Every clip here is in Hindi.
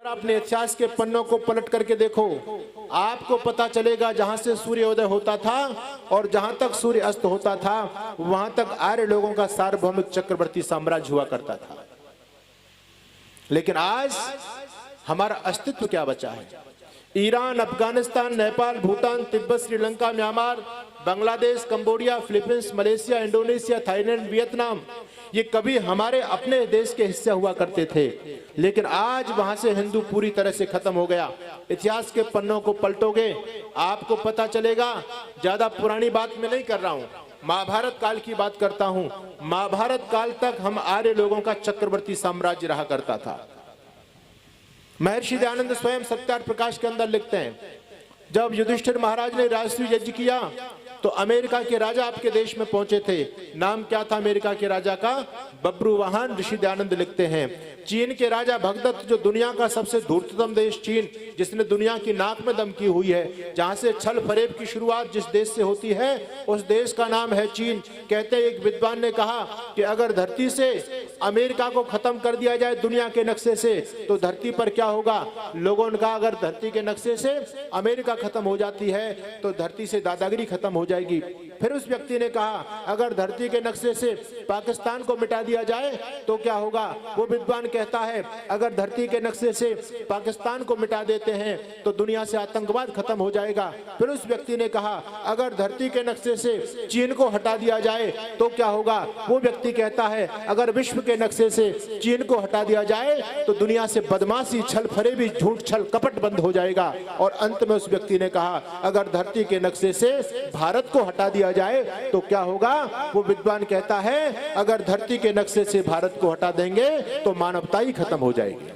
अपने इतिहास के पन्नों को पलट करके देखो, आपको पता चलेगा जहां से सूर्योदय होता था और जहां तक सूर्य अस्त होता था वहां तक आर्य लोगों का सार्वभौमिक चक्रवर्ती साम्राज्य हुआ करता था। लेकिन आज हमारा अस्तित्व क्या बचा है? Iran, Afghanistan, Nepal, Bhutan, Tibet, Sri Lanka, Myanmar, Bangladesh, Cambodia, Philippines, Malaysia, Indonesia, Thailand, Vietnam, ये कभी हमारे अपने देश के हिस्से हुआ करते थे, लेकिन आज वहां से हिंदू पूरी तरह से खत्म हो गया। इतिहास के पन्नों को पलटोगे आपको पता चलेगा। ज्यादा पुरानी बात मैं नहीं कर रहा हूं, महाभारत काल की बात करता हूं। महाभारत काल तक हम आर्य लोगों का चक्रवर्ती साम्राज्य रहा करता था। महर्षि दयानंद स्वयं सत्यार्थ प्रकाश के अंदर लिखते हैं, जब युधिष्ठिर महाराज ने राजसूय यज्ञ किया तो अमेरिका के राजा आपके देश में पहुंचे थे। नाम क्या था अमेरिका के राजा का? बब्रुवाहन। ऋषि दयानंद लिखते हैं, चीन के राजा भगदत्त, जो दुनिया का सबसे धूर्ततम देश चीन, जिसने दुनिया की नाक में दम की हुई है, जहां से छल फरेब की शुरुआत जिस देश से होती है उस देश का नाम है चीन। कहते एक विद्वान ने कहा कि अगर धरती से अमेरिका को खत्म कर दिया जाए दुनिया के नक्शे से तो धरती पर क्या होगा? लोगों ने कहा अगर धरती के नक्शे से अमेरिका खत्म हो जाती है तो धरती से दादागिरी खत्म हो जाएगी। फिर उस व्यक्ति ने कहा अगर धरती के नक्शे से पाकिस्तान को मिटा दिया जाए तो क्या होगा? वो विद्वान कहता है अगर धरती के नक्शे से पाकिस्तान को मिटा देते हैं तो दुनिया से आतंकवाद खत्म हो जाएगा। फिर उस व्यक्ति ने कहा अगर धरती के नक्शे से चीन को हटा दिया जाए तो क्या होगा? वो व्यक्ति कहता है अगर विश्व के नक्शे से चीन को हटा दिया जाए तो दुनिया से बदमाशी, छल फरेबी, झूठ छल कपट बंद हो जाएगा। और अंत में उस व्यक्ति ने कहा अगर धरती के नक्शे से भारत को हटा दिया जाए तो क्या होगा? वो विद्वान कहता है अगर धरती के नक्शे से भारत को हटा देंगे तो मानवता ही खत्म हो जाएगी।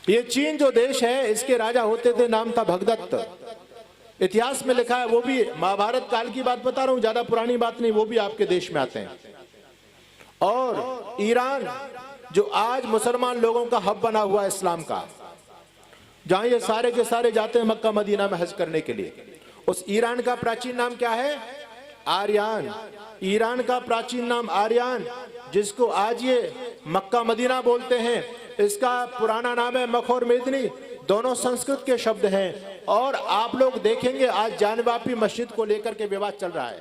ये चीन जो देश है इसके राजा होते थे, नाम था भगदत्त। इतिहास में लिखा है, वो भी महाभारत काल की बात बता रहा हूं, ज्यादा पुरानी बात नहीं, वो भी आपके देश में आते हैं। और ईरान जो आज मुसलमान लोगों का हब बना हुआ है इस्लाम का, जहां ये सारे के सारे जाते हैं मक्का मदीना में हज करने के लिए, उस ईरान का प्राचीन नाम क्या है? आर्यन। ईरान का प्राचीन नाम आर्यन, जिसको आज ये मक्का मदीना बोलते हैं, इसका पुराना नाम है मख और मेदिनी। दोनों संस्कृत के शब्द हैं। और आप लोग देखेंगे आज जानवापी मस्जिद को लेकर के विवाद चल रहा है।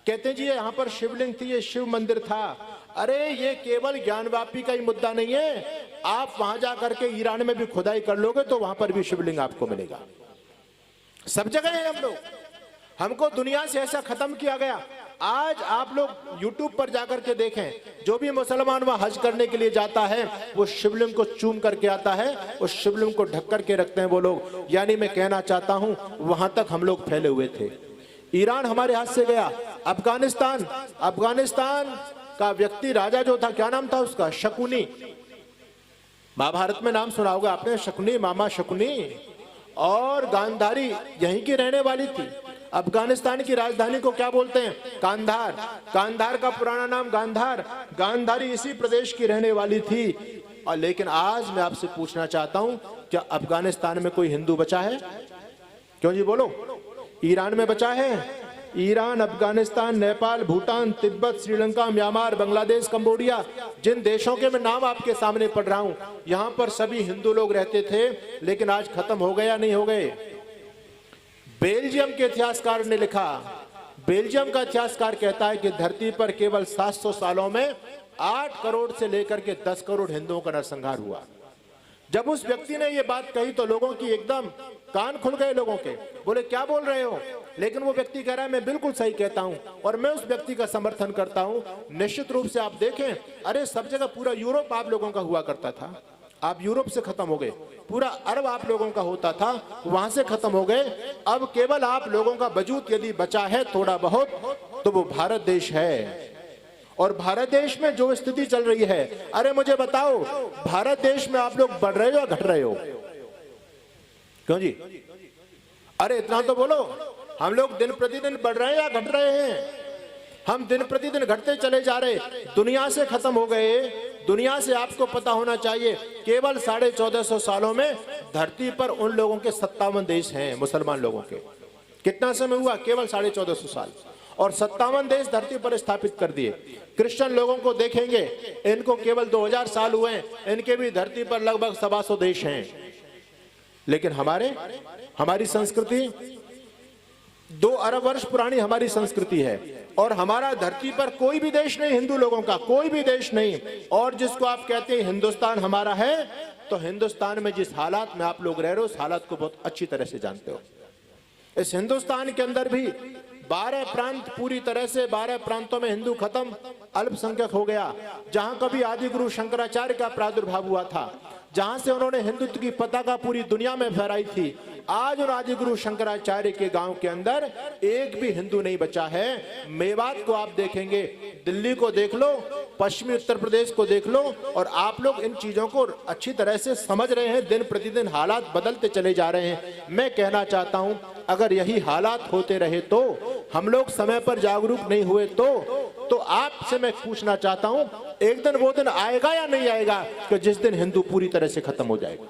कहते हैं जी यहाँ पर शिवलिंग थी, ये शिव मंदिर था। अरे ये केवल ज्ञानवापी का ही मुद्दा नहीं है, आप वहां जाकर के ईरान में भी खुदाई कर लोगे तो वहां पर भी शिवलिंग आपको मिलेगा। सब जगह है हम लोग, हमको दुनिया से ऐसा खत्म किया गया। आज आप लोग YouTube पर जाकर के देखें, जो भी मुसलमान वहां हज करने के लिए जाता है वो शिवलिंग को चूम करके आता है, उस शिवलिंग को ढक करके रखते हैं वो लोग। यानी मैं कहना चाहता हूं वहां तक हम लोग फैले हुए थे। ईरान हमारे हाथ से गया। अफगानिस्तान, अफगानिस्तान का व्यक्ति राजा जो था, क्या नाम था उसका? शकुनी। महाभारत में नाम सुना होगा आपने, शकुनी, मामा शकुनी। और गांधारी यहीं की रहने वाली थी। अफगानिस्तान की राजधानी को क्या बोलते हैं? कांधार। कांधार का पुराना नाम गांधार। गांधारी इसी प्रदेश की रहने वाली थी। और लेकिन आज मैं आपसे पूछना चाहता हूं, क्या अफगानिस्तान में कोई हिंदू बचा है? क्यों जी बोलो? ईरान में बचा है। Iran, Afghanistan, Nepal, Bhutan, Tibet, Sri Lanka, Myanmar, Bangladesh, Cambodia, जिन देशों के मैं नाम आपके सामने पढ़ रहा हूं, यहां पर सभी हिंदू लोग रहते थे, लेकिन आज खत्म हो गए या नहीं हो गए? बेल्जियम के इतिहासकार ने लिखा, बेल्जियम का इतिहासकार कहता है कि धरती पर केवल 700 सालों में 8 करोड़ से लेकर के 10 करोड़ हिंदुओं का नरसंहार हुआ। जब उस व्यक्ति ने ये बात कही तो लोगों की एकदम कान खुल गए, लोगों के बोले क्या बोल रहे हो? लेकिन वो व्यक्ति कह रहा है मैं बिल्कुल सही कहता हूं और मैं उस व्यक्ति का समर्थन करता हूं। निश्चित रूप से आप देखें, अरे सब जगह पूरा यूरोप आप लोगों का हुआ करता था, आप यूरोप से खत्म हो गए। पूरा अरब आप लोगों का होता था, वहां से खत्म हो गए। अब केवल आप लोगों का वजूद यदि बचा है थोड़ा बहुत तो वो भारत देश है। और भारत देश में जो स्थिति चल रही है, अरे मुझे बताओ भारत देश में आप लोग बढ़ रहे हो या घट रहे हो? क्यों जी? अरे इतना तो बोलो, हम लोग दिन प्रतिदिन बढ़ रहे हैं या घट रहे हैं? हम दिन प्रतिदिन घटते चले जा रहे, दुनिया से खत्म हो गए। दुनिया से आपको पता होना चाहिए केवल 1450 सालों में धरती पर उन लोगों के 57 देश हैं मुसलमान लोगों के। कितना समय हुआ? केवल 1450 साल। और 57 देश धरती पर स्थापित कर दिए। क्रिश्चियन लोगों को देखेंगे, इनको केवल 2000 साल हुए हैं, इनके भी धरती पर लगभग 125 देश हैं। लेकिन हमारी संस्कृति 2 अरब वर्ष पुरानी हमारी संस्कृति है, और हमारा धरती पर कोई भी देश नहीं, हिंदू लोगों का कोई भी देश नहीं। और जिसको आप कहते हैं हिंदुस्तान हमारा है, तो हिंदुस्तान में जिस हालात में आप लोग रह रहे हो, उस हालात को बहुत अच्छी तरह से जानते हो। इस हिंदुस्तान के अंदर भी 12 प्रांत, पूरी तरह से 12 प्रांतों में हिंदू खत्म, अल्पसंख्यक हो गया। जहां कभी आदि गुरु शंकराचार्य का प्रादुर्भाव हुआ था, जहां से उन्होंने हिंदुत्व की पताका पूरी दुनिया में फहराई थी, आज उन आदि गुरु शंकराचार्य के गांव के अंदर एक भी हिंदू नहीं बचा है। मेवात को आप देखेंगे, दिल्ली को देख लो, पश्चिमी उत्तर प्रदेश को देख लो, और आप लोग इन चीजों को अच्छी तरह से समझ रहे हैं। दिन प्रतिदिन हालात बदलते चले जा रहे हैं। मैं कहना चाहता हूं, अगर यही हालात होते रहे तो, हम लोग समय पर जागरूक नहीं हुए तो आपसे मैं पूछना चाहता हूं, एक दिन वो दिन आएगा या नहीं आएगा कि जिस दिन हिंदू पूरी तरह से खत्म हो जाएगा?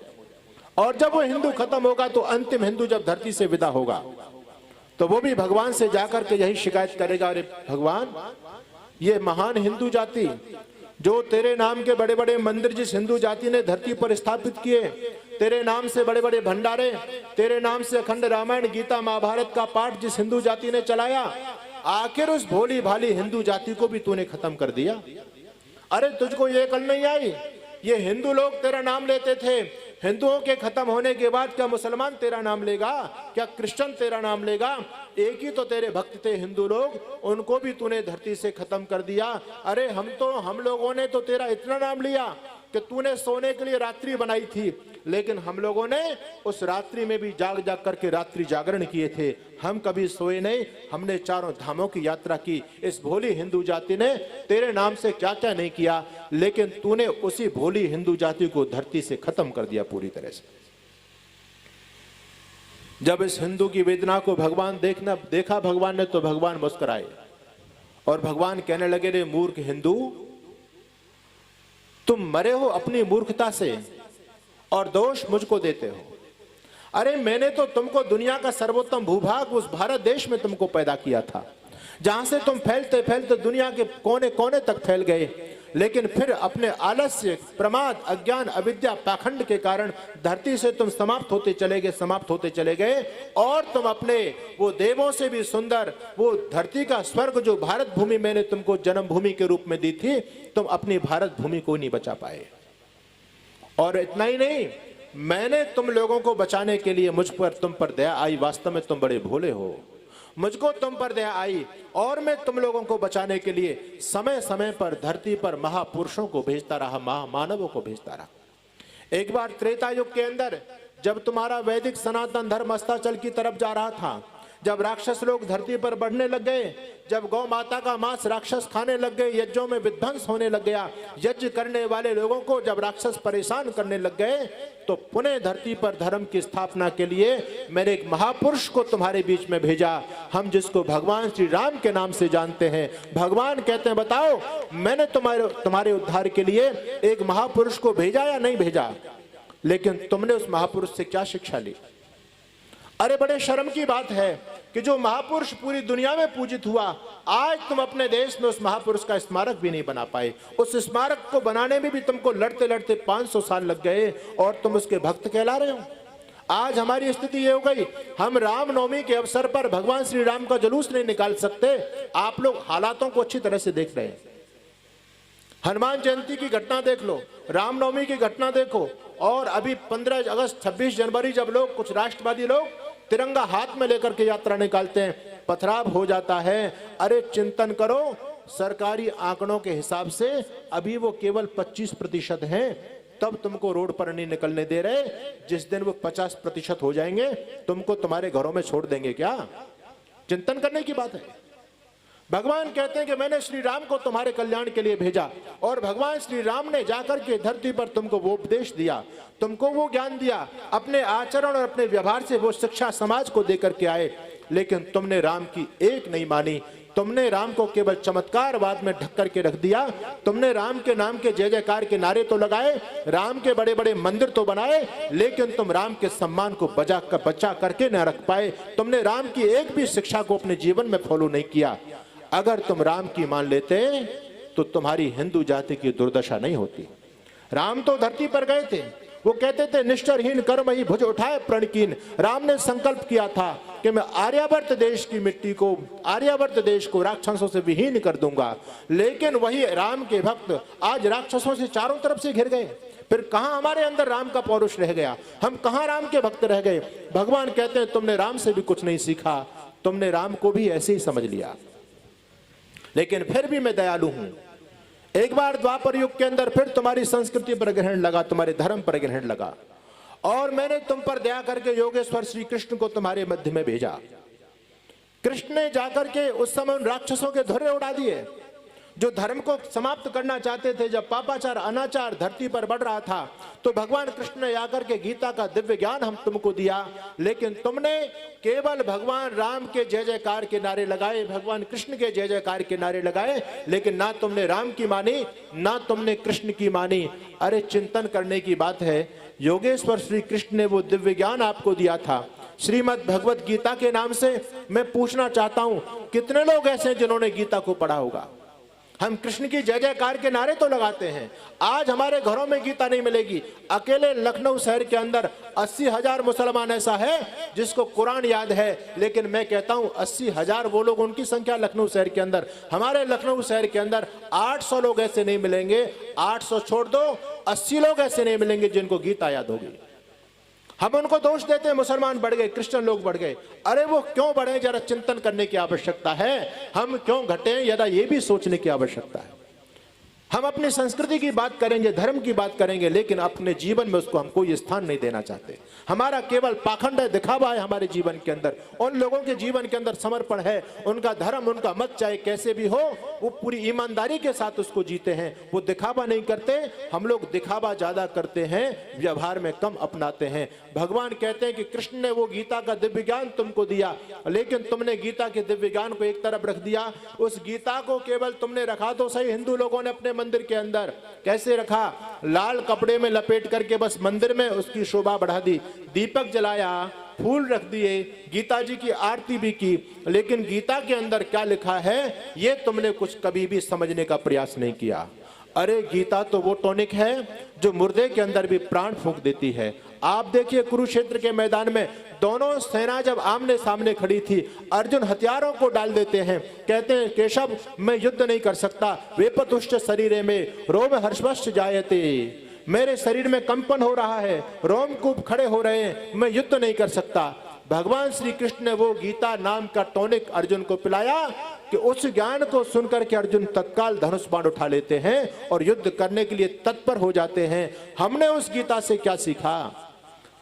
और जब वो हिंदू खत्म होगा, तो अंतिम हिंदू जब धरती से विदा होगा, तो वो भी भगवान से जाकर के यही शिकायत करेगा, अरे भगवान, ये महान हिंदू जाति, जो तेरे नाम के बड़े बड़े मंदिर जिस हिंदू जाति ने धरती पर स्थापित किए, तेरे नाम से बड़े बड़े भंडारे, तेरे नाम से अखंड रामायण गीता महाभारत का पाठ जिस हिंदू जाति ने चलाया, आखिर उस भोली भाली हिंदू जाति को भी तूने खत्म कर दिया। अरे तुझको ये अकल नहीं आई? ये हिंदू लोग तेरा नाम लेते थे, हिंदुओं के खत्म होने के बाद क्या मुसलमान तेरा नाम लेगा? क्या क्रिश्चियन तेरा नाम लेगा? एक ही तो तेरे भक्त थे हिंदू लोग, उनको भी तूने धरती से खत्म कर दिया। अरे हम लोगों ने तो तेरा इतना नाम लिया कि तूने सोने के लिए रात्रि बनाई थी, लेकिन हम लोगों ने उस रात्रि में भी जाग जाग करके रात्रि जागरण किए थे। हम कभी सोए नहीं, हमने चारों धामों की यात्रा की। इस भोली हिंदू जाति ने तेरे नाम से क्या क्या नहीं किया, लेकिन तूने उसी भोली हिंदू जाति को धरती से खत्म कर दिया पूरी तरह से। जब इस हिंदू की वेदना को भगवान देखा भगवान ने, तो भगवान मुस्कुराए और भगवान कहने लगे, रे मूर्ख हिंदू, तुम मरे हो अपनी मूर्खता से और दोष मुझको देते हो। अरे मैंने तो तुमको दुनिया का सर्वोत्तम भूभाग उस भारत देश में तुमको पैदा किया था, जहां से तुम फैलते फैलते दुनिया के कोने कोने तक फैल गए, लेकिन फिर अपने आलस्य, प्रमाद, अज्ञान, अविद्या, पाखंड के कारण धरती से तुम समाप्त होते चले गए और तुम अपने वो देवों से भी सुंदर वो धरती का स्वर्ग जो भारत भूमि मैंने तुमको जन्म भूमि के रूप में दी थी, तुम अपनी भारत भूमि को नहीं बचा पाए। और इतना ही नहीं, मैंने तुम लोगों को बचाने के लिए मुझ पर तुम पर दया आई। वास्तव में तुम बड़े भोले हो, मुझको तुम पर दया आई और मैं तुम लोगों को बचाने के लिए समय समय पर धरती पर महापुरुषों को भेजता रहा, महामानवों को भेजता रहा। एक बार त्रेता युग के अंदर जब तुम्हारा वैदिक सनातन धर्म अस्ताचल की तरफ जा रहा था, जब राक्षस लोग धरती पर बढ़ने लग गए, जब गौ माता का मांस राक्षस खाने लग गए, यज्ञों में विध्वंस होने लग गया, यज्ञ करने वाले लोगों को जब राक्षस परेशान करने लग गए, तो पुनः धरती पर धर्म की स्थापना के लिए मैंने एक महापुरुष को तुम्हारे बीच में भेजा, हम जिसको भगवान श्री राम के नाम से जानते हैं। भगवान कहते हैं, बताओ मैंने तुम्हारे उद्धार के लिए एक महापुरुष को भेजा या नहीं भेजा? लेकिन तुमने उस महापुरुष से क्या शिक्षा ली? अरे बड़े शर्म की बात है कि जो महापुरुष पूरी दुनिया में पूजित हुआ, आज तुम अपने देश में उस महापुरुष का स्मारक भी नहीं बना पाए। उस स्मारक को बनाने में भी तुमको लड़ते लड़ते 500 साल लग गए और तुम उसके भक्त कहला रहे हो। आज हमारी स्थिति ये हो गई, हम रामनवमी के अवसर पर भगवान श्री राम का जुलूस नहीं निकाल सकते। आप लोग हालातों को अच्छी तरह से देख रहे हैं। हनुमान जयंती की घटना देख लो, रामनवमी की घटना देखो, और अभी 15 अगस्त 26 जनवरी जब लोग, कुछ राष्ट्रवादी लोग तिरंगा हाथ में लेकर के यात्रा निकालते हैं, पथराव हो जाता है। अरे चिंतन करो, सरकारी आंकड़ों के हिसाब से अभी वो केवल 25% हैं, तब तुमको रोड पर नहीं निकलने दे रहे। जिस दिन वो 50% हो जाएंगे, तुमको तुम्हारे घरों में छोड़ देंगे क्या? चिंतन करने की बात है। भगवान कहते हैं कि मैंने श्री राम को तुम्हारे कल्याण के लिए भेजा, और भगवान श्री राम ने जाकर के धरती पर तुमको वो उपदेश दिया, तुमको वो ज्ञान दिया, अपने आचरण और अपने व्यवहार से वो शिक्षा समाज को देकर के आए, लेकिन तुमने राम की एक नहीं मानी। तुमने राम को केवल चमत्कारवाद में ढक करके रख दिया। तुमने राम के नाम के जय जयकार के नारे तो लगाए, राम के बड़े बड़े मंदिर तो बनाए, लेकिन तुम राम के सम्मान को बचा करके न रख पाए। तुमने राम की एक भी शिक्षा को अपने जीवन में फॉलो नहीं किया। अगर तुम राम की मान लेते तो तुम्हारी हिंदू जाति की दुर्दशा नहीं होती। राम तो धरती पर गए थे, वो कहते थे निष्ठरहीन कर्म ही भुज उठाए प्रणकीन। राम ने संकल्प किया था कि मैं आर्यावर्त देश की मिट्टी को, आर्यावर्त देश को राक्षसों से विहीन कर दूंगा। लेकिन वही राम के भक्त आज राक्षसों से चारों तरफ से घिर गए। फिर कहां हमारे अंदर राम का पौरुष रह गया? हम कहां राम के भक्त रह गए? भगवान कहते हैं तुमने राम से भी कुछ नहीं सीखा, तुमने राम को भी ऐसे ही समझ लिया। लेकिन फिर भी मैं दयालु हूं। एक बार द्वापर युग के अंदर फिर तुम्हारी संस्कृति पर ग्रहण लगा, तुम्हारे धर्म पर ग्रहण लगा, और मैंने तुम पर दया करके योगेश्वर श्री कृष्ण को तुम्हारे मध्य में भेजा। कृष्ण ने जाकर के उस समय उन राक्षसों के धुर्रे उड़ा दिए जो धर्म को समाप्त करना चाहते थे। जब पापाचार अनाचार धरती पर बढ़ रहा था तो भगवान कृष्ण ने आकर के गीता का दिव्य ज्ञान हम तुमको दिया, लेकिन तुमने केवल भगवान राम के जय जयकार के नारे लगाए, भगवान कृष्ण के जय जयकार के नारे लगाए, लेकिन ना तुमने राम की मानी ना तुमने कृष्ण की मानी। अरे चिंतन करने की बात है। योगेश्वर श्री कृष्ण ने वो दिव्य ज्ञान आपको दिया था श्रीमद् भगवत गीता के नाम से। मैं पूछना चाहता हूं कितने लोग ऐसे हैं जिन्होंने गीता को पढ़ा होगा? हम कृष्ण की जय जयकार के नारे तो लगाते हैं, आज हमारे घरों में गीता नहीं मिलेगी। अकेले लखनऊ शहर के अंदर 80,000 मुसलमान ऐसा है जिसको कुरान याद है, लेकिन मैं कहता हूं 80,000 वो लोग, उनकी संख्या लखनऊ शहर के अंदर। हमारे लखनऊ शहर के अंदर 800 लोग ऐसे नहीं मिलेंगे, 800 छोड़ दो 80 लोग ऐसे नहीं मिलेंगे जिनको गीता याद होगी। हम उनको दोष देते हैं मुसलमान बढ़ गए, क्रिश्चियन लोग बढ़ गए। अरे वो क्यों बढ़े, जरा चिंतन करने की आवश्यकता है। हम क्यों घटे, यदा ये भी सोचने की आवश्यकता है। हम अपनी संस्कृति की बात करेंगे, धर्म की बात करेंगे, लेकिन अपने जीवन में उसको हम कोई स्थान नहीं देना चाहते। हमारा केवल पाखंड है, दिखावा है हमारे जीवन के अंदर। उन लोगों के जीवन के अंदर समर्पण है, उनका धर्म, उनका मत चाहे कैसे भी हो, वो पूरी ईमानदारी के साथ उसको जीते हैं, वो दिखावा नहीं करते। हम लोग दिखावा ज्यादा करते हैं, व्यवहार में कम अपनाते हैं। भगवान कहते हैं कि कृष्ण ने वो गीता का दिव्य ज्ञान तुमको दिया, लेकिन तुमने गीता के दिव्य ज्ञान को एक तरफ रख दिया। उस गीता को केवल तुमने रखा तो सही, हिंदू लोगों ने अपने मंदिर के अंदर कैसे रखा? लाल कपड़े में लपेट करके बस मंदिर में उसकी शोभा बढ़ा दी, दीपक जलाया, फूल रख दिए, गीता जी की आरती भी की, लेकिन गीता के अंदर क्या लिखा है ये तुमने कुछ कभी भी समझने का प्रयास नहीं किया। अरे गीता तो वो टॉनिक है जो मुर्दे के अंदर भी प्राण फूंक देती है। आप देखिए कुरुक्षेत्र के मैदान में दोनों सेना जब आमने सामने खड़ी थी, अर्जुन हथियारों को डाल देते हैं, कहते हैं केशव मैं युद्ध नहीं कर सकता, वेपतुष्ट शरीरे में रोम हर्षवश्च जायते, मेरे शरीर में कंपन हो रहा है, रोमकूप खड़े हो रहे हैं, मैं युद्ध नहीं कर सकता। भगवान श्री कृष्ण ने वो गीता नाम का टॉनिक अर्जुन को पिलाया कि उस ज्ञान को सुनकर के अर्जुन तत्काल धनुष बाण उठा लेते हैं और युद्ध करने के लिए तत्पर हो जाते हैं। हमने उस गीता से क्या सीखा?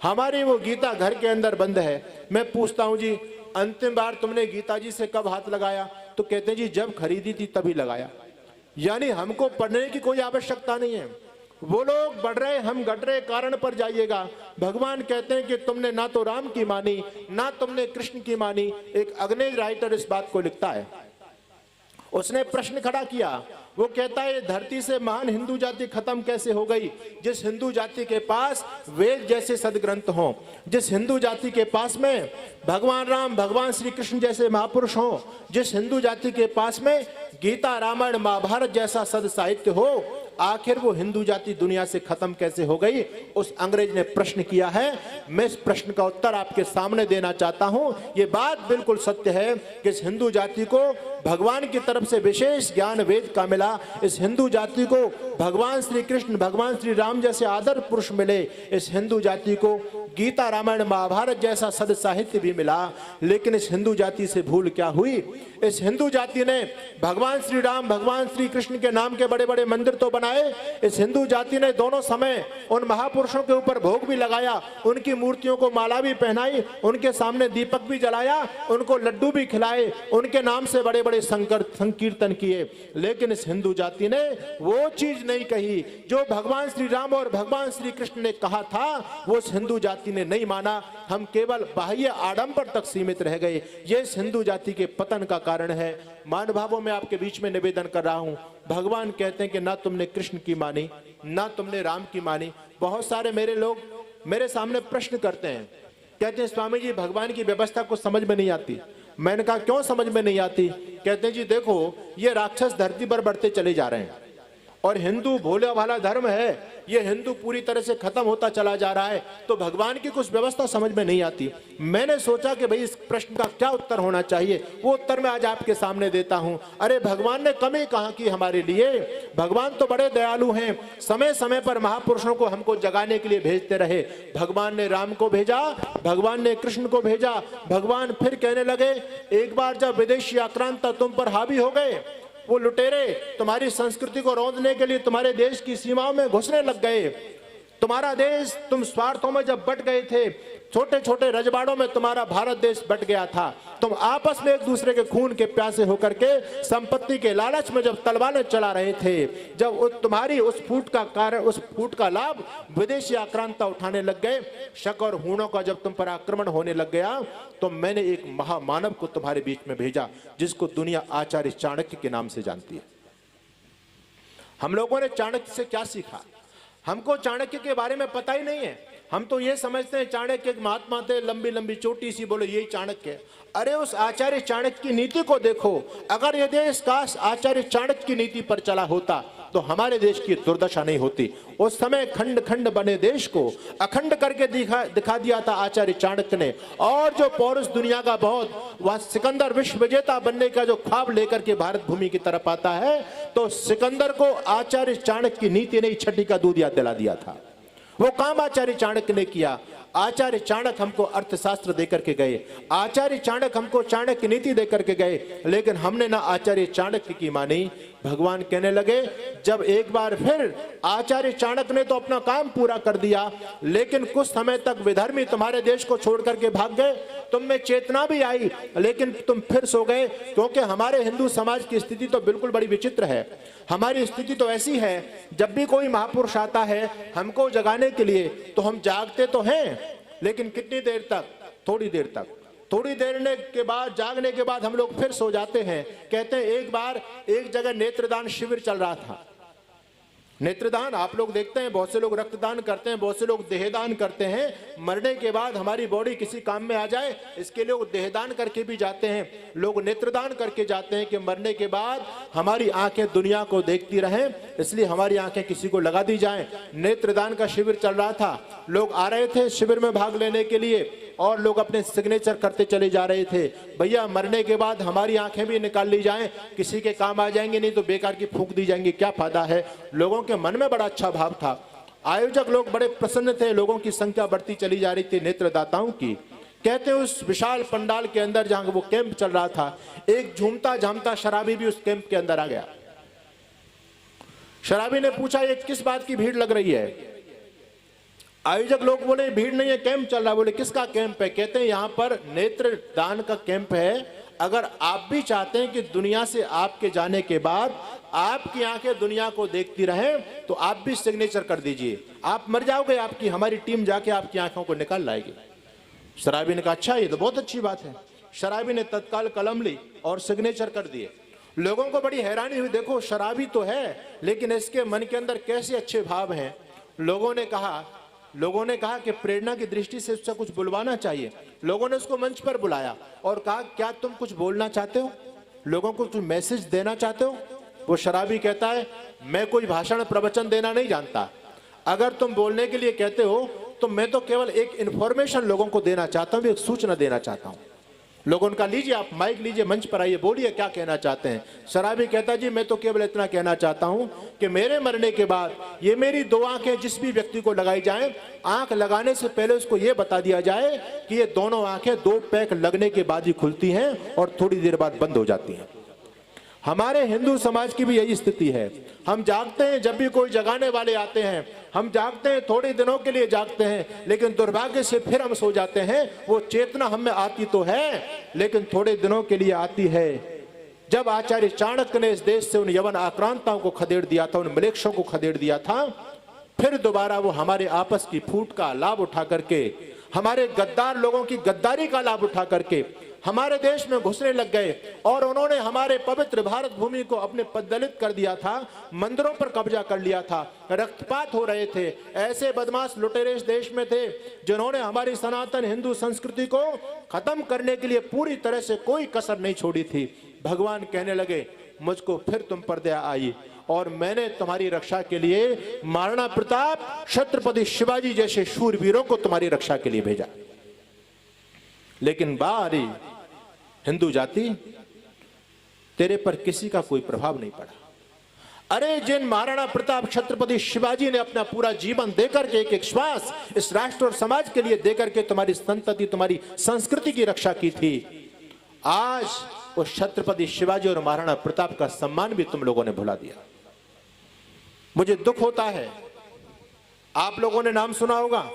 हमारी वो गीता घर के अंदर बंद है। मैं पूछता हूं जी अंतिम बार तुमने गीता जी से कब हाथ लगाया? तो कहते हैं जी जब खरीदी थी तभी लगाया। यानी हमको पढ़ने की कोई आवश्यकता नहीं है। वो लोग बढ़ रहे, हम घट रहे, कारण पर जाइएगा। भगवान कहते हैं कि तुमने ना तो राम की मानी ना तुमने कृष्ण की मानी। एक अग्नेय राइटर इस बात को लिखता है, उसने प्रश्न खड़ा किया। वो कहता है धरती से महान हिंदू जाति खत्म कैसे हो गई? जिस हिंदू जाति के पास वेद जैसे सदग्रंथ हों, जिस हिंदू जाति के पास में भगवान राम भगवान श्री कृष्ण जैसे महापुरुष हों, जिस हिंदू जाति के पास में गीता रामायण महाभारत जैसा सद साहित्य हो, आखिर वो हिंदू जाति दुनिया से खत्म कैसे हो गई? उस अंग्रेज ने प्रश्न किया है। मैं इस प्रश्न का उत्तर आपके सामने देना चाहता हूं। ये बात बिल्कुल सत्य है कि इस हिंदू जाति को भगवान की तरफ से विशेष ज्ञान वेद का मिला। इस हिंदू जाति को भगवान श्री कृष्ण भगवान श्री राम जैसे आदर पुरुष मिले। इस हिंदू जाति को गीता रामायण महाभारत जैसा सद साहित्य भी मिला। लेकिन इस हिंदू जाति से भूल क्या हुई? इस हिंदू जाति ने भगवान श्री राम भगवान श्री कृष्ण के नाम के बड़े बड़े मंदिर तो बनाए। इस हिंदू जाति ने दोनों समय उन महापुरुषों के ऊपर भोग भी लगाया, उनकी मूर्तियों को माला भी पहनाई, उनके सामने दीपक भी जलाया, उनको लड्डू भी खिलाए, उनके नाम से बड़े बड़े संकीर्तन किए। लेकिन इस हिंदू जाति ने वो चीज नहीं कही जो भगवान श्री राम और भगवान श्री कृष्ण ने कहा था, वो इस हिंदू जाति ने नहीं माना। हम केवल बाह्य आडंबर तक सीमित रह गए। ये इस हिंदू जाति के पतन का कारण है। मान भावों में आपके बीच में निवेदन कर रहा हूं, भगवान कहते हैं कि ना तुमने कृष्ण की मानी ना तुमने राम की मानी। बहुत सारे मेरे लोग मेरे सामने प्रश्न करते हैं, कहते हैं स्वामी जी भगवान की व्यवस्था को समझ में नहीं आती। मैंने कहा क्यों समझ में नहीं आती? कहते हैं जी देखो, ये राक्षस धरती पर बढ़ते चले जा रहे हैं और हिंदू भोला भाला धर्म है, ये हिंदू पूरी तरह से खत्म होता चला जा रहा है, तो भगवान की कुछ व्यवस्था समझ में नहीं आती। मैंने सोचा कि भाई इस प्रश्न का क्या उत्तर होना चाहिए, वो उत्तर मैं आज आपके सामने देता हूं। अरे भगवान ने कमी कहां की हमारे लिए? भगवान तो बड़े दयालु हैं, समय समय पर महापुरुषों को हमको जगाने के लिए भेजते रहे। भगवान ने राम को भेजा, भगवान ने कृष्ण को भेजा। भगवान फिर कहने लगे, एक बार जब विदेशी आक्रांत तुम पर हावी हो गए, वो लुटेरे तुम्हारी संस्कृति को रौंदने के लिए तुम्हारे देश की सीमाओं में घुसने लग गए। तुम्हारा देश, तुम स्वार्थों में जब बट गए थे, छोटे छोटे रजवाड़ों में तुम्हारा भारत देश बट गया था। तुम आपस में एक दूसरे के खून के प्यासे होकर के संपत्ति के लालच में जब तलवारें चला रहे थे, जब तुम्हारी उस फूट का लाभ विदेशी आक्रांता उठाने लग गए, शक और हूणों का जब तुम पर आक्रमण होने लग गया, तो मैंने एक महामानव को तुम्हारे बीच में भेजा, जिसको दुनिया आचार्य चाणक्य के नाम से जानती है। हम लोगों ने चाणक्य से क्या सीखा? हमको चाणक्य के बारे में पता ही नहीं है। हम तो ये समझते हैं चाणक्य एक महात्मा थे, लंबी लंबी चोटी सी, बोले यही चाणक्य है। अरे उस आचार्य चाणक्य की नीति को देखो। अगर ये देश काश आचार्य चाणक्य की नीति पर चला होता तो हमारे देश की दुर्दशा नहीं होती। उस समय खंड खंड बने देश को अखंड करके दिखा दिया था आचार्य चाणक्य ने। और जो पौरुष दुनिया का बहुत, वह सिकंदर विश्व विजेता बनने का जो ख्वाब लेकर के भारत भूमि की तरफ आता है, तो सिकंदर को आचार्य चाणक्य की नीति ने छठी का दूध याद दिला दिया था। वो काम आचार्य चाणक्य ने किया। आचार्य चाणक्य हमको अर्थशास्त्र देकर के गए, आचार्य चाणक्य हमको चाणक्य नीति देकर के गए, लेकिन हमने ना आचार्य चाणक्य की मानी। भगवान कहने लगे, जब एक बार फिर आचार्य चाणक्य ने तो अपना काम पूरा कर दिया, लेकिन कुछ समय तक विधर्मी तुम्हारे देश को छोड़ करके भाग गए। तुम में चेतना भी आई, लेकिन तुम फिर सो गए, क्योंकि हमारे हिंदू समाज की स्थिति तो बिल्कुल बड़ी विचित्र है। हमारी स्थिति तो ऐसी है, जब भी कोई महापुरुष आता है हमको जगाने के लिए, तो हम जागते तो हैं, लेकिन कितनी देर तक? थोड़ी देर तक। थोड़ी देर के बाद, जागने के बाद हम लोग फिर सो जाते हैं। कहते हैं एक बार एक जगह नेत्रदान शिविर चल रहा था। नेत्रदान आप लोग देखते हैं, बहुत से लोग रक्तदान करते हैं, बहुत से लोग देहदान करते हैं। मरने के बाद हमारी बॉडी किसी काम में आ जाए, इसके लिए लोग देहदान करके भी जाते हैं। लोग नेत्रदान करके जाते हैं कि मरने के बाद हमारी आंखें दुनिया को देखती रहें, इसलिए हमारी आंखें किसी को लगा दी जाएं। नेत्रदान का शिविर चल रहा था, लोग आ रहे थे शिविर में भाग लेने के लिए, और लोग अपने सिग्नेचर करते चले जा रहे थे। भैया मरने के बाद हमारी आंखें भी निकाल ली जाएं, किसी के काम आ जाएंगे, नहीं तो बेकार की फूंक दी जाएंगी, क्या फायदा है। लोगों के मन में बड़ा अच्छा भाव था। आयोजक लोग बड़े प्रसन्न थे, लोगों की संख्या बढ़ती चली जा रही थी नेत्रदाताओं की। कहते हैं उस विशाल पंडाल के अंदर जहां वो कैंप चल रहा था, एक झूमता झामता शराबी भी उस कैंप के अंदर आ गया। शराबी ने पूछा, ये किस बात की भीड़ लग रही है? आयोजक लोग बोले, भीड़ नहीं है, कैंप चल रहा है। बोले किसका कैंप है? कहते हैं यहाँ पर नेत्र दान का कैंप है। अगर आप भी चाहते हैं कि दुनिया से आपके जाने के बाद आपकी आंखें दुनिया को देखती रहें, तो आप भी सिग्नेचर कर दीजिए। आप मर जाओगे, आपकी हमारी टीम जाके आपकी आंखों को निकाल लाएगी। शराबी ने कहा, अच्छा ये तो बहुत अच्छी बात है। शराबी ने तत्काल कलम ली और सिग्नेचर कर दिए। लोगों को बड़ी हैरानी हुई, देखो शराबी तो है, लेकिन इसके मन के अंदर कैसे अच्छे भाव हैं। लोगों ने कहा कि प्रेरणा की दृष्टि से उससे कुछ बुलवाना चाहिए। लोगों ने उसको मंच पर बुलाया और कहा, क्या तुम कुछ बोलना चाहते हो? लोगों को कुछ मैसेज देना चाहते हो? वो शराबी कहता है, मैं कोई भाषण प्रवचन देना नहीं जानता। अगर तुम बोलने के लिए कहते हो तो मैं तो केवल एक इंफॉर्मेशन लोगों को देना चाहता हूं, एक सूचना देना चाहता हूं। लोगों का लीजिए, आप माइक लीजिए, मंच पर आइए, बोलिए क्या कहना चाहते हैं। शराबी कहता जी, मैं तो केवल इतना कहना चाहता हूं कि मेरे मरने के बाद ये मेरी दो आंखें जिस भी व्यक्ति को लगाई जाएं, आंख लगाने से पहले उसको ये बता दिया जाए कि ये दोनों आंखें 2 पैक लगने के बाद ही खुलती हैं और थोड़ी देर बाद बंद हो जाती हैं। हमारे हिंदू समाज की भी यही स्थिति है। हम जागते हैं जब भी कोई जगाने वाले आते हैं, हम जागते हैं, थोड़े दिनों के लिए जागते हैं, लेकिन दुर्भाग्य से फिर हम सो जाते हैं। वो चेतना हम में आती तो है, लेकिन थोड़े दिनों के लिए आती है। जब आचार्य चाणक्य ने इस देश से उन यवन आक्रांताओं को खदेड़ दिया था, उन मलेच्छों को खदेड़ दिया था, फिर दोबारा वो हमारे आपस की फूट का लाभ उठा करके, हमारे गद्दार लोगों की गद्दारी का लाभ उठा करके हमारे देश में घुसने लग गए और उन्होंने हमारे पवित्र भारत भूमि को अपने पददलित कर दिया था, मंदिरों पर कब्जा कर लिया था, रक्तपात हो रहे थे। ऐसे बदमाश लुटेरे इस देश में थे जिन्होंने हमारी सनातन हिंदू संस्कृति को खत्म करने के लिए पूरी तरह से कोई कसर नहीं छोड़ी थी। भगवान कहने लगे, मुझको फिर तुम पर दया आई और मैंने तुम्हारी रक्षा के लिए महाराणा प्रताप, छत्रपति शिवाजी जैसे शूरवीरों को तुम्हारी रक्षा के लिए भेजा। लेकिन बाहरी हिंदू जाति, तेरे पर किसी का कोई प्रभाव नहीं पड़ा। अरे जिन महाराणा प्रताप, छत्रपति शिवाजी ने अपना पूरा जीवन देकर के, एक एक श्वास इस राष्ट्र और समाज के लिए देकर के तुम्हारी संतति, तुम्हारी संस्कृति की रक्षा की थी, आज उस छत्रपति शिवाजी और महाराणा प्रताप का सम्मान भी तुम लोगों ने भुला दिया। मुझे दुख होता है, आप लोगों ने नाम सुना होगा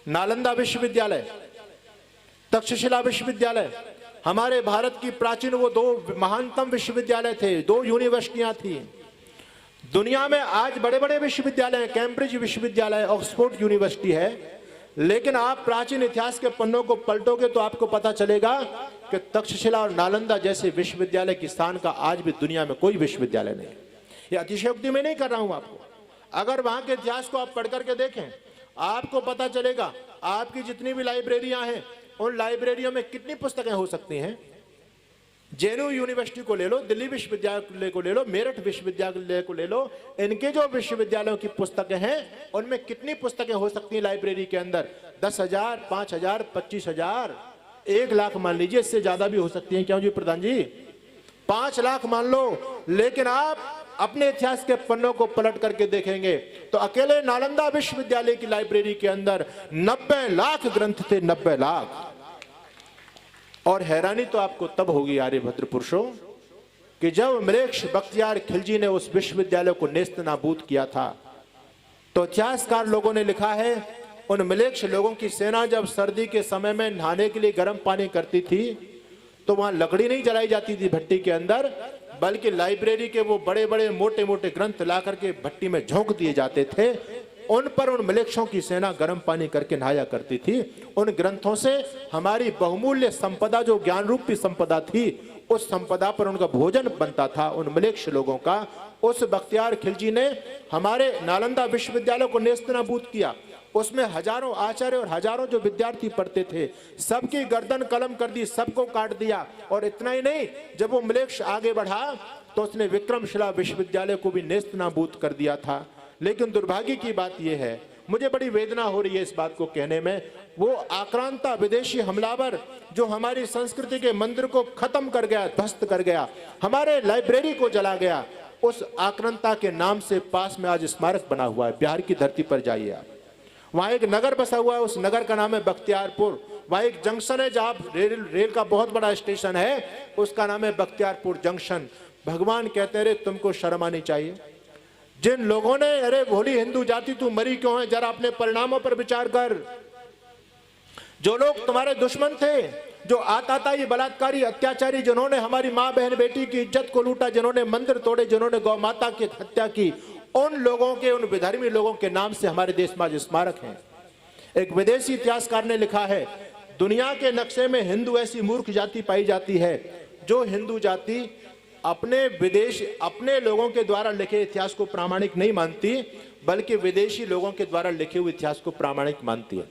नालंदा विश्वविद्यालय, तक्षशिला विश्वविद्यालय, हमारे भारत की प्राचीन वो दो महानतम विश्वविद्यालय थे, दो यूनिवर्सिटियां थी। दुनिया में आज बड़े बड़े विश्वविद्यालय हैं, कैम्ब्रिज विश्वविद्यालय, ऑक्सफोर्ड यूनिवर्सिटी है, लेकिन आप प्राचीन इतिहास के पन्नों को पलटोगे तो आपको पता चलेगा कि तक्षशिला और नालंदा जैसे विश्वविद्यालय की स्थान का आज भी दुनिया में कोई विश्वविद्यालय नहीं है। ये अतिशयोक्ति में नहीं कर रहा हूं आपको, अगर वहां के इतिहास को आप पढ़ करके देखें आपको पता चलेगा। आपकी जितनी भी लाइब्रेरियां हैं, उन लाइब्रेरियों में कितनी पुस्तकें हो सकती हैं। जेएनयू यूनिवर्सिटी को ले लो, दिल्ली विश्वविद्यालय को ले लो, मेरठ विश्वविद्यालय को ले लो, इनके जो विश्वविद्यालयों की पुस्तकें हैं उनमें कितनी पुस्तकें हो सकती हैं लाइब्रेरी के अंदर? 10,000, 5,000, 25,000, 1 लाख मान लीजिए, इससे ज्यादा भी हो सकती हैं। क्यों जी प्रधान जी? 5 लाख मान लो, लेकिन आप अपने इतिहास के पन्नों को पलट करके देखेंगे तो अकेले नालंदा विश्वविद्यालय की लाइब्रेरी के अंदर 90 लाख ग्रंथ थे, 90 लाख। और हैरानी तो आपको तब होगी आर्यभद्र पुरुषों कि जब मृक्ष बख्तियार खिलजी ने उस विश्वविद्यालय को नेस्त नाबूद किया था, तो इतिहासकार लोगों ने लिखा है उन मृक्ष लोगों की सेना जब सर्दी के समय में नहाने के लिए गर्म पानी करती थी तो वहां लकड़ी नहीं जलाई जाती थी भट्टी के अंदर, बल्कि लाइब्रेरी के वो बड़े बड़े मोटे मोटे ग्रंथ ला करके भट्टी में झोंक दिए जाते थे। उन पर उन मलेच्छों की सेना गर्म पानी करके नहाया करती थी। उन ग्रंथों से हमारी बहुमूल्य संपदा, जो ज्ञान रूपी संपदा थी, उस संपदा पर उनका भोजन बनता था उन मलेच्छ लोगों का। उस बख्तियार खिलजी ने हमारे नालंदा विश्वविद्यालय को नेस्तनाबूद किया। उसमें हजारों आचार्य और हजारों जो विद्यार्थी पढ़ते थे, सबकी गर्दन कलम कर दी, सबको काट दिया। और इतना ही नहीं, जब वो मलेच्छ आगे बढ़ा तो उसने विक्रमशिला विश्वविद्यालय को भी नेस्तनाबूद कर दिया था। लेकिन दुर्भाग्य की बात यह है, मुझे बड़ी वेदना हो रही है इस बात को कहने में, वो आक्रांता विदेशी हमलावर जो हमारी संस्कृति के मंदिर को खत्म कर गया, ध्वस्त कर गया, हमारे लाइब्रेरी को जला गया, उस आक्रांता के नाम से पास में आज स्मारक बना हुआ है। बिहार की धरती पर जाइए आप, वहां एक नगर बसा हुआ है, उस नगर का नाम है बख्तियारपुर। वहां एक जंक्शन है जहां रेल का बहुत बड़ा स्टेशन है, उसका नाम है बख्तियारपुर जंक्शन। भगवान कहते रहे तुमको शर्म आनी चाहिए। जिन लोगों ने, अरे भोली हिंदू जाति तू मरी क्यों है, जरा अपने परिणामों पर विचार कर। जो लोग तुम्हारे दुश्मन थे, जो आताताई, बलात्कारी, अत्याचारी, जिन्होंने हमारी माँ बहन बेटी की इज्जत को लूटा, जिन्होंने मंदिर तोड़े, जिन्होंने गौ माता की हत्या की, उन लोगों के, उन विधर्मी लोगों के नाम से हमारे देश में आज स्मारक हैं। एक विदेशी इतिहासकार ने लिखा है, दुनिया के नक्शे में हिंदू ऐसी मूर्ख जाति पाई जाती है जो हिंदू जाति अपने लोगों के द्वारा लिखे इतिहास को प्रामाणिक नहीं मानती, बल्कि विदेशी लोगों के द्वारा लिखे हुए इतिहास को प्रामाणिक मानती है।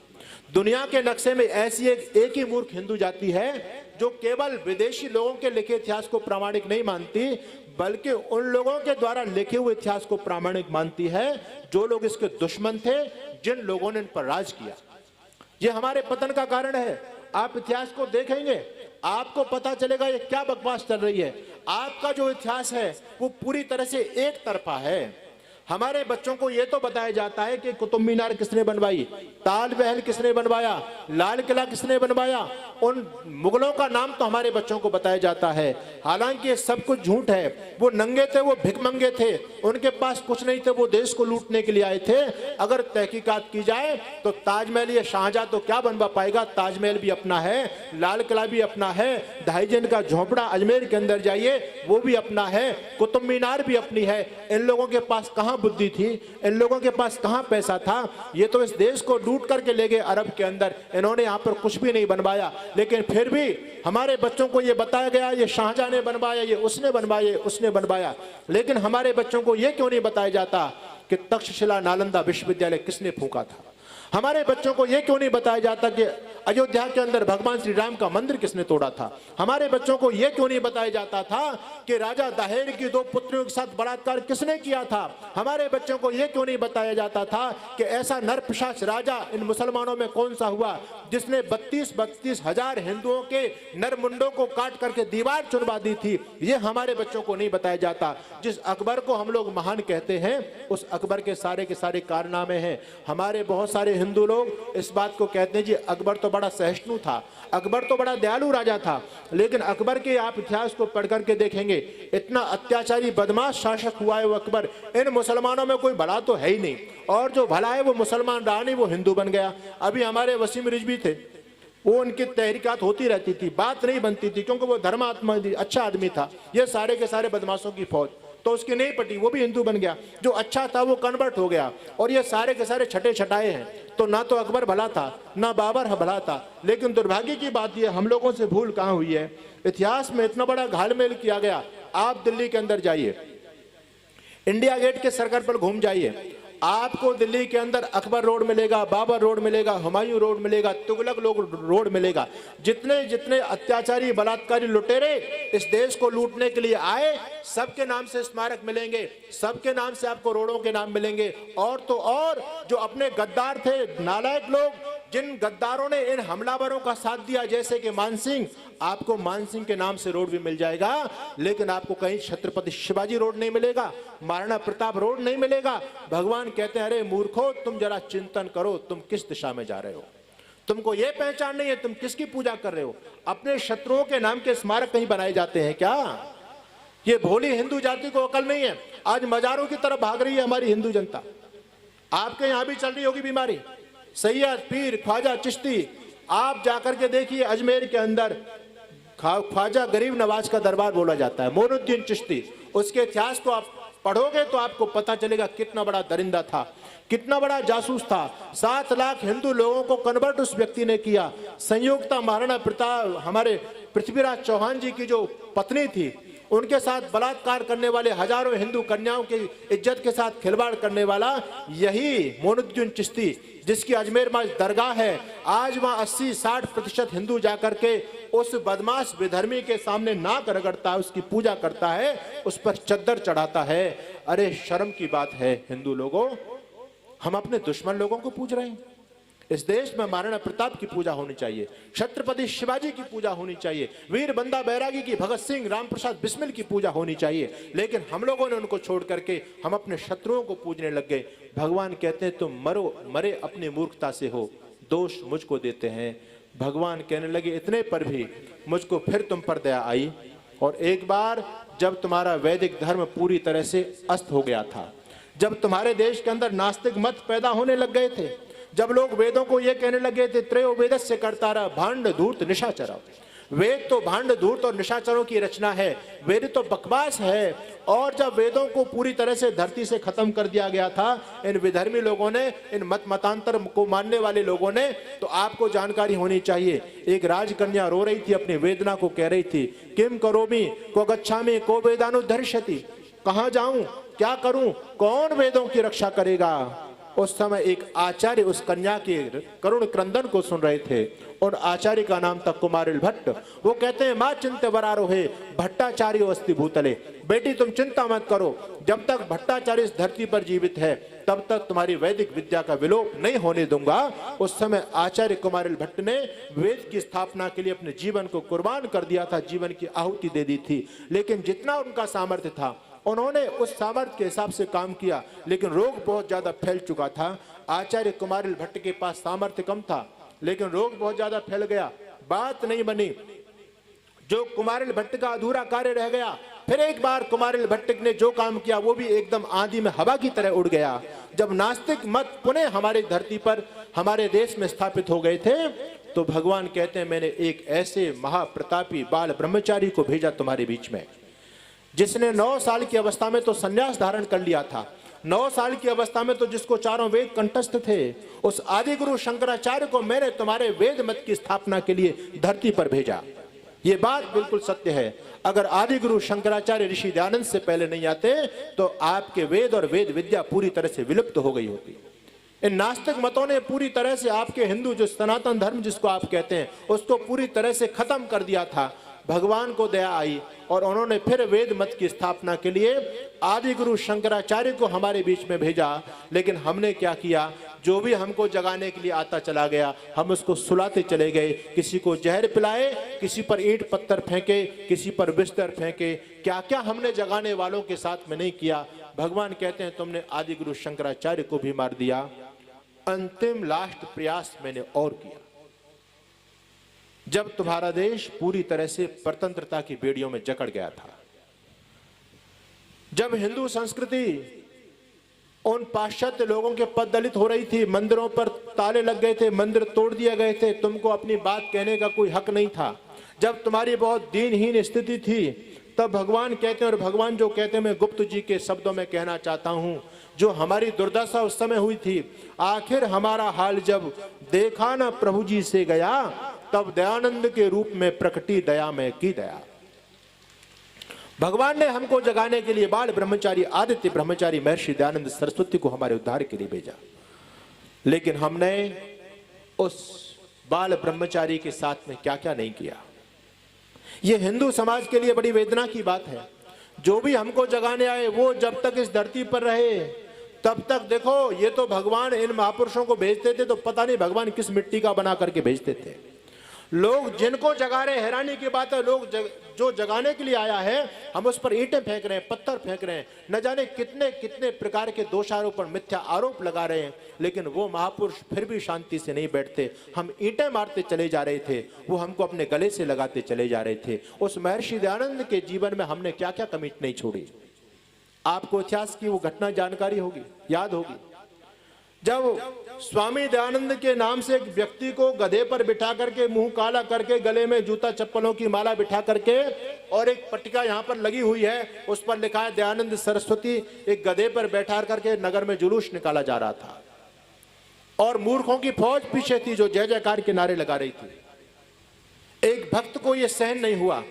दुनिया के नक्शे में ऐसी एक ही मूर्ख हिंदू जाति है जो केवल विदेशी लोगों के लिखे इतिहास को प्रामाणिक नहीं मानती, बल्कि उन लोगों के द्वारा लिखे हुए इतिहास को प्रामाणिक मानती है जो लोग इसके दुश्मन थे, जिन लोगों ने इन पर राज किया। ये हमारे पतन का कारण है। आप इतिहास को देखेंगे, आपको पता चलेगा ये क्या बकवास चल रही है। आपका जो इतिहास है वो पूरी तरह से एक तरफा है। हमारे बच्चों को ये तो बताया जाता है कि कुतुब मीनार किसने बनवाई, ताजमहल किसने बनवाया, लाल किला किसने बनवाया, उन मुगलों का नाम तो हमारे बच्चों को बताया जाता है। हालांकि ये सब कुछ झूठ है। वो नंगे थे, वो भिखमंगे थे, उनके पास कुछ नहीं थे, वो देश को लूटने के लिए आए थे। अगर तहकीकात की जाए तो ताजमहल या शाहजहां तो क्या बनवा पाएगा। ताजमहल भी अपना है, लाल किला भी अपना है, ढाईजन का झोपड़ा अजमेर के अंदर जाइए वो भी अपना है, कुतुब मीनार भी अपनी है। इन लोगों के पास कहां कहाँ बुद्धि थी, इन लोगों के पास कहाँ पैसा था। ये तो इस देश को लूट करके ले गए अरब के अंदर, इन्होंने यहाँ पर कुछ भी नहीं बनवाया। लेकिन फिर भी हमारे बच्चों को ये बताया गया ये शाहजहां ने बनवाया, ये उसने बनवाया, उसने बनवाया। लेकिन हमारे बच्चों को ये क्यों नहीं बताया जाता कि तक्षशिला नालंदा विश्वविद्यालय किसने फूंका था। हमारे बच्चों को यह क्यों नहीं बताया जाता कि अयोध्या के अंदर भगवान श्री राम का मंदिर किसने तोड़ा था। हमारे बच्चों को यह क्यों नहीं बताया जाता था कि राजा दाहिर की 2 पुत्रियों के साथ बलात्कार किसने किया था। हमारे बच्चों को यह क्यों नहीं बताया जाता था कि ऐसा नरपिशाच राजा इन मुसलमानों में कौन सा हुआ जिसने 32 हजार हिंदुओं के नरमुंडों को काट करके दीवार चुनवा दी थी। ये हमारे बच्चों को नहीं बताया जाता। जिस अकबर को हम लोग महान कहते हैं, उस अकबर के सारे कारनामे हैं। हमारे बहुत सारे हिंदू लोग इस बात को कहते हैं जी अकबर तो बड़ा सहिष्णु था, अकबर तो बड़ा दयालु राजा था। लेकिन अकबर के आप इतिहास को पढ़ करके देखेंगे, इतना अत्याचारी बदमाश शासक हुआ है वो अकबर। इन मुसलमानों में कोई भला तो है ही नहीं, और जो भला है वो मुसलमान रहा नहीं, वो हिंदू बन गया। अभी हमारे वसीम रिजवी थे, वो उनकी तहरीकात होती रहती थी, बात नहीं बनती थी, क्योंकि वो धर्मात्मा अच्छा आदमी था। ये सारे के सारे बदमाशों की फौज, तो उसकी नहीं पटी, वो भी हिंदू बन गया। जो अच्छा था वो कन्वर्ट हो गया, और ये सारे के सारे छठे छटाए हैं। तो ना तो अकबर भला था, ना बाबर भला था। लेकिन दुर्भाग्य की बात यह, हम लोगों से भूल कहाँ हुई है। इतिहास में इतना बड़ा घालमेल किया गया। आप दिल्ली के अंदर जाइए, इंडिया गेट के सर्कल पर घूम जाइए, आपको दिल्ली के अंदर अकबर रोड मिलेगा, बाबर रोड मिलेगा, हुमायूं रोड मिलेगा, तुगलक रोड मिलेगा। जितने जितने अत्याचारी बलात्कारी लुटेरे इस देश को लूटने के लिए आए, सबके नाम से स्मारक मिलेंगे, सबके नाम से आपको रोडों के नाम मिलेंगे। और तो और जो अपने गद्दार थे, नालायक लोग, जिन गद्दारों ने इन हमलावरों का साथ दिया, जैसे कि मानसिंह, आपको मानसिंह के नाम से रोड भी मिल जाएगा। लेकिन आपको कहीं छत्रपति शिवाजी रोड नहीं मिलेगा, महाराणा प्रताप रोड नहीं मिलेगा। भगवान कहते हैं, अरे मूर्खो, तुम जरा चिंतन करो, तुम किस दिशा में जा रहे हो। तुमको यह पहचान नहीं है तुम किसकी पूजा कर रहे हो। अपने शत्रुओं के नाम के स्मारक कहीं बनाए जाते हैं क्या? ये भोली हिंदू जाति को अकल नहीं है। आज मजारों की तरफ भाग रही है हमारी हिंदू जनता। आपके यहां भी चल रही होगी बीमारी। सैयद, पीर, ख्वाजा, चिश्ती, आप जाकर के देखिए अजमेर के अंदर ख्वाजा गरीब नवाज का दरबार बोला जाता है, मोइनुद्दीन चिश्ती। उसके इतिहास को आप पढ़ोगे तो आपको पता चलेगा कितना बड़ा दरिंदा था, कितना बड़ा जासूस था। 7 लाख हिंदू लोगों को कन्वर्ट उस व्यक्ति ने किया। संयोगता महाराणा प्रताप, हमारे पृथ्वीराज चौहान जी की जो पत्नी थी, उनके साथ बलात्कार करने वाले, हजारों हिंदू कन्याओं की इज्जत के साथ खिलवाड़ करने वाला यही मोइनुद्दीन चिश्ती, जिसकी अजमेर में दरगाह है। आज वहां 80-60% हिंदू जाकर के उस बदमाश विधर्मी के सामने नाक रगड़ता है, उसकी पूजा करता है, उस पर चद्दर चढ़ाता है। अरे शर्म की बात है हिंदू लोगों, हम अपने दुश्मन लोगों को पूज रहे हैं। इस देश में महाराणा प्रताप की पूजा होनी चाहिए, छत्रपति शिवाजी की पूजा होनी चाहिए, वीर बंदा बैरागी की, भगत सिंह, राम प्रसाद बिस्मिल की पूजा होनी चाहिए। लेकिन हम लोगों ने उनको छोड़ करके हम अपने शत्रुओं को पूजने लग गए। भगवान कहते हैं तुम मरे अपनी मूर्खता से हो, दोष मुझको देते हैं। भगवान कहने लगे इतने पर भी मुझको फिर तुम पर दया आई। और एक बार जब तुम्हारा वैदिक धर्म पूरी तरह से अस्त हो गया था, जब तुम्हारे देश के अंदर नास्तिक मत पैदा होने लग गए थे, जब लोग वेदों को यह कहने लगे थे त्रयो वेदस्य कर्तारः भांड धूर्त निशाचरः, वेद तो भांड धूर्त और निशाचरों की रचना है, वेद तो बकवास है। और जब वेदों को पूरी तरह से धरती से खत्म कर दिया गया था इन विधर्मी लोगों ने, इन मतांतर को मानने वाले लोगों ने, तो आपको जानकारी होनी चाहिए। एक राजकन्या रो रही थी, अपनी वेदना को कह रही थी, किम करोमि को गच्छामि को वेदानुधर्ष्यति, कहां जाऊं, क्या करूं, कौन वेदों की रक्षा करेगा। उस समय एक आचार्य उस कन्या के करुण क्रंदन को सुन रहे थे, और आचार्य का नाम था कुमारिल भट्ट। वो कहते हैं मां चिंत्य वरारोहे भट्टाचार्यो अस्ति भूतले, बेटी तुम चिंता मत करो, जब तक भट्टाचार्य इस धरती पर जीवित है तब तक तुम्हारी वैदिक विद्या का विलोप नहीं होने दूंगा। उस समय आचार्य कुमारिल भट्ट ने वेद की स्थापना के लिए अपने जीवन को कुर्बान कर दिया था, जीवन की आहुति दे दी थी। लेकिन जितना उनका सामर्थ्य था उन्होंने उस सामर्थ्य के हिसाब से काम किया, लेकिन रोग बहुत ज्यादा फैल चुका था। आचार्य कुमारिल भट्ट के पास सामर्थ्य कम था, लेकिन रोग बहुत ज्यादा फैल गया, बात नहीं बनी। जो कुमारिल भट्ट का अधूरा कार्य रह गया, फिर एक बार कुमारिल भट्ट ने जो काम किया वो भी एकदम आंधी में हवा की तरह उड़ गया। जब नास्तिक मत पुनः हमारी धरती पर, हमारे देश में स्थापित हो गए थे, तो भगवान कहते हैं मैंने एक ऐसे महाप्रतापी बाल ब्रह्मचारी को भेजा तुम्हारे बीच में, जिसने 9 साल की अवस्था में तो संन्यास धारण कर लिया था, 9 साल की अवस्था में तो जिसको चारों वेद कंठस्थ थे, उस आदि गुरु शंकराचार्य को मैंने तुम्हारे वेद मत की स्थापना के लिए धरती पर भेजा। ये बात बिल्कुल सत्य है। अगर आदि गुरु शंकराचार्य ऋषि दयानंद से पहले नहीं आते तो आपके वेद और वेद विद्या पूरी तरह से विलुप्त हो गई होती। इन नास्तिक मतों ने पूरी तरह से आपके हिंदू जो सनातन धर्म जिसको आप कहते हैं उसको पूरी तरह से खत्म कर दिया था। भगवान को दया आई और उन्होंने फिर वेद मत की स्थापना के लिए आदि गुरु शंकराचार्य को हमारे बीच में भेजा। लेकिन हमने क्या किया, जो भी हमको जगाने के लिए आता चला गया हम उसको सुलाते चले गए। किसी को जहर पिलाए, किसी पर ईंट पत्थर फेंके, किसी पर बिस्तर फेंके, क्या क्या हमने जगाने वालों के साथ में नहीं किया। भगवान कहते हैं तुमने आदि गुरु शंकराचार्य को भी मार दिया। अंतिम लास्ट प्रयास मैंने और किया। जब तुम्हारा देश पूरी तरह से परतंत्रता की बेड़ियों में जकड़ गया था, जब हिंदू संस्कृति उन पाश्चात्य लोगों के पद दलित हो रही थी, मंदिरों पर ताले लग गए थे, मंदिर तोड़ दिए गए थे, तुमको अपनी बात कहने का कोई हक नहीं था, जब तुम्हारी बहुत दीनहीन स्थिति थी, तब भगवान कहते हैं, और भगवान जो कहते हैं मैं गुप्त जी के शब्दों में कहना चाहता हूं, जो हमारी दुर्दशा उस समय हुई थी, आखिर हमारा हाल जब देखा ना प्रभु जी से गया, तब दयानंद के रूप में प्रकटी दया में की दया। भगवान ने हमको जगाने के लिए बाल ब्रह्मचारी आदित्य ब्रह्मचारी महर्षि दयानंद सरस्वती को हमारे उद्धार के लिए भेजा। लेकिन हमने उस बाल ब्रह्मचारी के साथ में क्या क्या नहीं किया। यह हिंदू समाज के लिए बड़ी वेदना की बात है। जो भी हमको जगाने आए वो जब तक इस धरती पर रहे तब तक, देखो ये तो भगवान इन महापुरुषों को भेजते थे तो पता नहीं भगवान किस मिट्टी का बना करके भेजते थे। लोग जिनको जगा रहे, हैरानी की बात है, लोग जो जगाने के लिए आया है हम उस पर ईंटें फेंक रहे हैं, पत्थर फेंक रहे हैं, न जाने कितने कितने प्रकार के दोषारोपण मिथ्या आरोप लगा रहे हैं, लेकिन वो महापुरुष फिर भी शांति से नहीं बैठते। हम ईंटें मारते चले जा रहे थे, वो हमको अपने गले से लगाते चले जा रहे थे। उस महर्षि दयानंद के जीवन में हमने क्या क्या कमी नहीं छोड़ी। आपको इतिहास की वो घटना जानकारी होगी, याद होगी, जब स्वामी दयानंद के नाम से एक व्यक्ति को गधे पर बिठा करके, मुंह काला करके, गले में जूता चप्पलों की माला बिठा करके, और एक पट्टिका यहाँ पर लगी हुई है उस पर लिखा है दयानंद सरस्वती, एक गधे पर बैठा करके नगर में जुलूस निकाला जा रहा था और मूर्खों की फौज पीछे थी जो जय जयकार के नारे लगा रही थी। एक भक्त को यह सहन नहीं हुआ।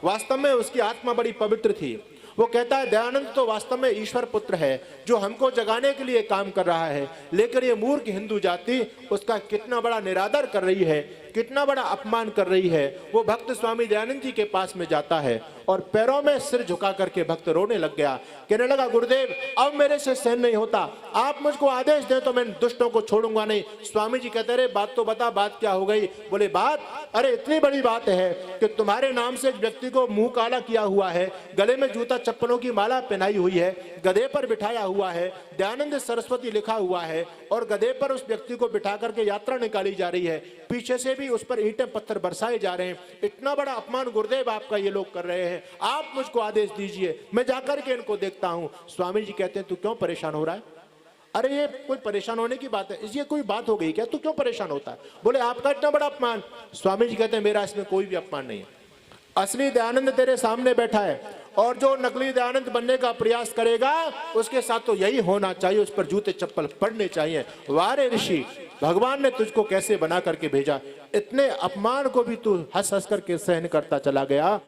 वास्तव में उसकी आत्मा बड़ी पवित्र थी। वो कहता है दयानंद तो वास्तव में ईश्वर पुत्र है जो हमको जगाने के लिए काम कर रहा है, लेकिन ये मूर्ख हिंदू जाति उसका कितना बड़ा निरादर कर रही है, कितना बड़ा अपमान कर रही है। वो भक्त स्वामी दयानंद जी के पास में जाता है और पैरों में सिर झुका करके भक्त रोने लग गया, कहने लगा गुरुदेव अब मेरे से सहन नहीं होता, आप मुझको आदेश दें तो मैं दुष्टों को छोड़ूंगा नहीं। स्वामी जी कहते रहे बात तो बता, बात क्या हो गई। बोले बात, अरे इतनी बड़ी बात है कि तुम्हारे नाम से एक व्यक्ति को मुंह काला किया हुआ है, गले में जूता चप्पलों की माला पहनाई हुई है, गधे पर बिठाया हुआ है, दयानंद सरस्वती लिखा हुआ है, और गधे पर उस व्यक्ति को बिठा करके यात्रा निकाली जा रही है, पीछे से भी उस पर ईंटें पत्थर बरसाए जा रहे हैं। इतना बड़ा अपमान गुरुदेव आपका ये लोग कर रहे हैं, आप मुझको आदेश दीजिए, मैं जाकर के इनको देखता हूं। स्वामी जी कहते हैं तू क्यों परेशान हो रहा है? अरे ये कोई परेशान होने की बात है, ये कोई बात हो गई क्या, तू क्यों परेशान होता है? बोले आपका इतना बड़ा अपमान। स्वामी जी कहते हैं मेरा इसमें कोई भी अपमान नहीं है, असली दयानंद तेरे सामने बैठा है और जो नकली दयानंद बनने का प्रयास करेगा उसके साथ तो यही होना चाहिए, उस पर जूते चप्पल पड़ने चाहिए। वारे ऋषि, भगवान ने तुझको कैसे बना करके भेजा, इतने अपमान को भी तू हंस हंस करके सहन करता चला गया।